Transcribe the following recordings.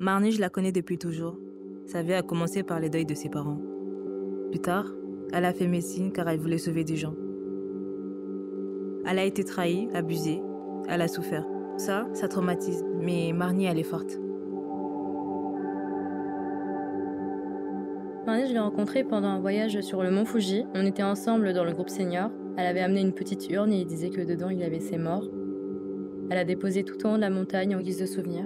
Marnie, je la connais depuis toujours. Sa vie a commencé par les deuils de ses parents. Plus tard, elle a fait médecine car elle voulait sauver des gens. Elle a été trahie, abusée, elle a souffert. Ça traumatise, mais Marnie, elle est forte. Marnie, je l'ai rencontrée pendant un voyage sur le mont Fuji. On était ensemble dans le groupe senior. Elle avait amené une petite urne et il disait que dedans il y avait ses morts. Elle a déposé tout en haut de la montagne en guise de souvenir.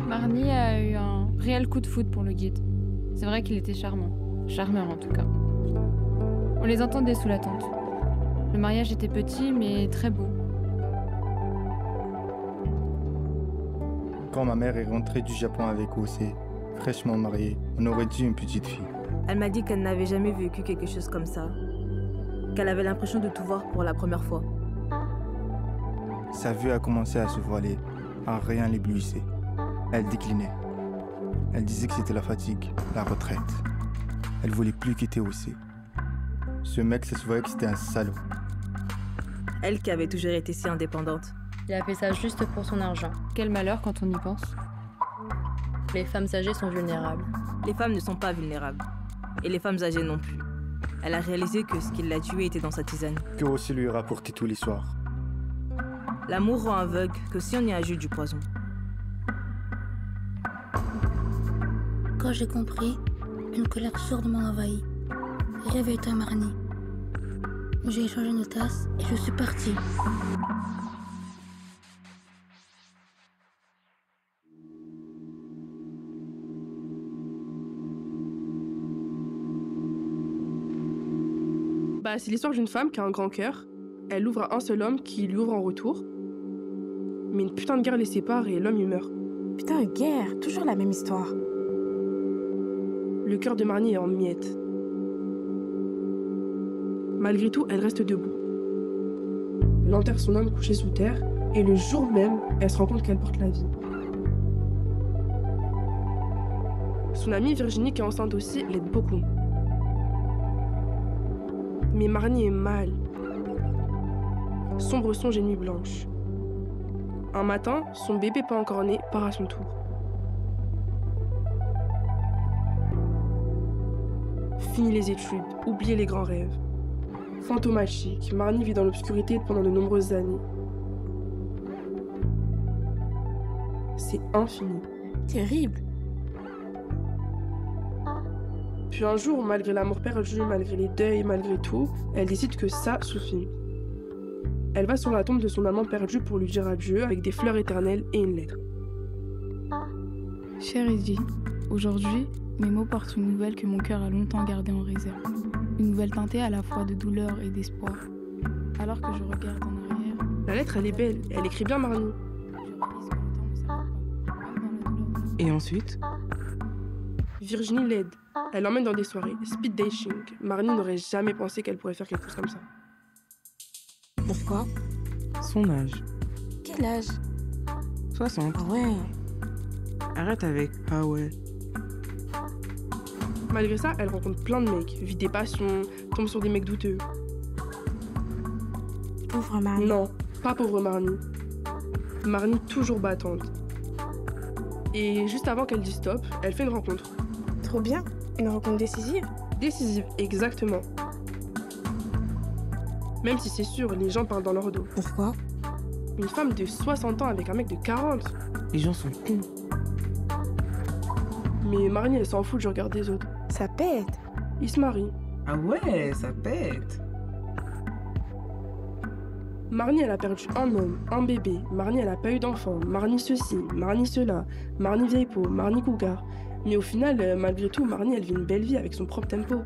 Marnie a eu un réel coup de foudre pour le guide. C'est vrai qu'il était charmant. Charmeur en tout cas. On les entendait sous la tente. Le mariage était petit mais très beau. Quand ma mère est rentrée du Japon avec Osei, fraîchement mariée, on aurait dit une petite fille. Elle m'a dit qu'elle n'avait jamais vécu quelque chose comme ça. Qu'elle avait l'impression de tout voir pour la première fois. Sa vue a commencé à se voiler, rien l'éblouissait. Elle déclinait. Elle disait que c'était la fatigue, la retraite. Elle voulait plus quitter Osei. Ce mec, ça se voyait que c'était un salaud. Elle qui avait toujours été si indépendante. Il a fait ça juste pour son argent. Quel malheur quand on y pense. Les femmes âgées sont vulnérables. Les femmes ne sont pas vulnérables. Et les femmes âgées non plus. Elle a réalisé que ce qui l'a tuée était dans sa tisane. Que Osei lui rapportait tous les soirs. L'amour rend aveugle que si on y ajoute du poison. Quand j'ai compris, une colère sourde m'a envahi. Réveille-toi, Marnie. J'ai échangé une tasse et je suis partie. C'est l'histoire d'une femme qui a un grand cœur. Elle ouvre à un seul homme qui lui ouvre en retour. Mais une putain de guerre les sépare et l'homme il meurt. Putain, guerre, toujours la même histoire. Le cœur de Marnie est en miettes. Malgré tout, elle reste debout. Elle enterre son homme couché sous terre et le jour même, elle se rend compte qu'elle porte la vie. Son amie Virginie, qui est enceinte aussi, l'aide beaucoup. Mais Marnie est mal. Sombre songe et nuit blanche. Un matin, son bébé pas encore né part à son tour. Fini les études, oubliez les grands rêves. Fantomatique, Marnie vit dans l'obscurité pendant de nombreuses années. C'est infini. Terrible. Puis un jour, malgré l'amour perdu, malgré les deuils, malgré tout, elle décide que ça suffit. Elle va sur la tombe de son amant perdu pour lui dire adieu avec des fleurs éternelles et une lettre. Cher Eddie, aujourd'hui, mes mots portent une nouvelle que mon cœur a longtemps gardée en réserve. Une nouvelle teintée à la fois de douleur et d'espoir. Alors que je regarde en arrière... La lettre, elle est belle. Elle écrit bien Marnie. Et ensuite? Virginie l'aide. Elle l'emmène dans des soirées, speed dating. Marnie n'aurait jamais pensé qu'elle pourrait faire quelque chose comme ça. Pourquoi? Son âge. Quel âge? 60. Ah ouais. Arrête avec ah ouais. Malgré ça, elle rencontre plein de mecs, vit des passions, tombe sur des mecs douteux. Pauvre Marnie. Non, pas pauvre Marnie. Marnie toujours battante. Et juste avant qu'elle dise stop, elle fait une rencontre. Trop bien. Une rencontre décisive? Décisive, exactement. Même si c'est sûr, les gens parlent dans leur dos. Pourquoi? Une femme de 60 ans avec un mec de 40. Les gens sont cons. Mais Marnie, elle s'en fout du regard des autres. Ça pète. Ils se marient. Ah ouais, ça pète. Marnie, elle a perdu un homme, un bébé. Marnie, elle a pas eu d'enfant. Marnie ceci, Marnie cela. Marnie vieille peau, Marnie cougar. Mais au final, malgré tout, Marnie, elle vit une belle vie avec son propre tempo.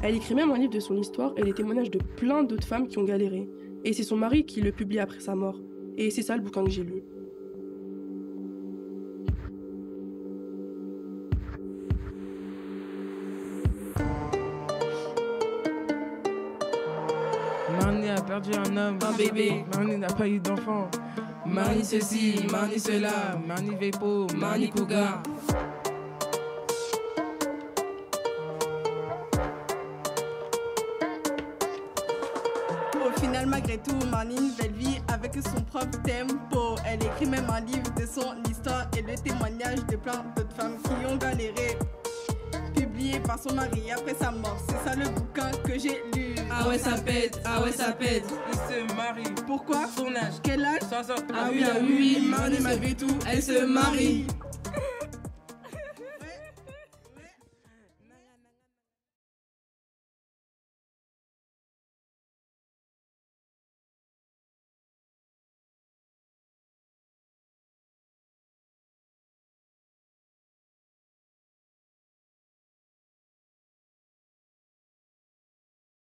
Elle écrit même un livre de son histoire et les témoignages de plein d'autres femmes qui ont galéré. Et c'est son mari qui le publie après sa mort. Et c'est ça le bouquin que j'ai lu. Marnie a perdu un homme, un bébé. Marnie n'a pas eu d'enfant. Marnie ceci, Marnie cela. Marnie Vepo, Marnie Cougar. Au final, malgré tout, Marnie, une belle vie avec son propre tempo. Elle écrit même un livre de son histoire et le témoignage de plein d'autres femmes qui ont galéré. Publié par son mari après sa mort, c'est ça le bouquin que j'ai lu. Ah ouais ça pète, ah ouais ça pète. Il se marie. Pourquoi? Son âge. Quel âge? 60. Ah oui, Marnie malgré tout, elle se marie.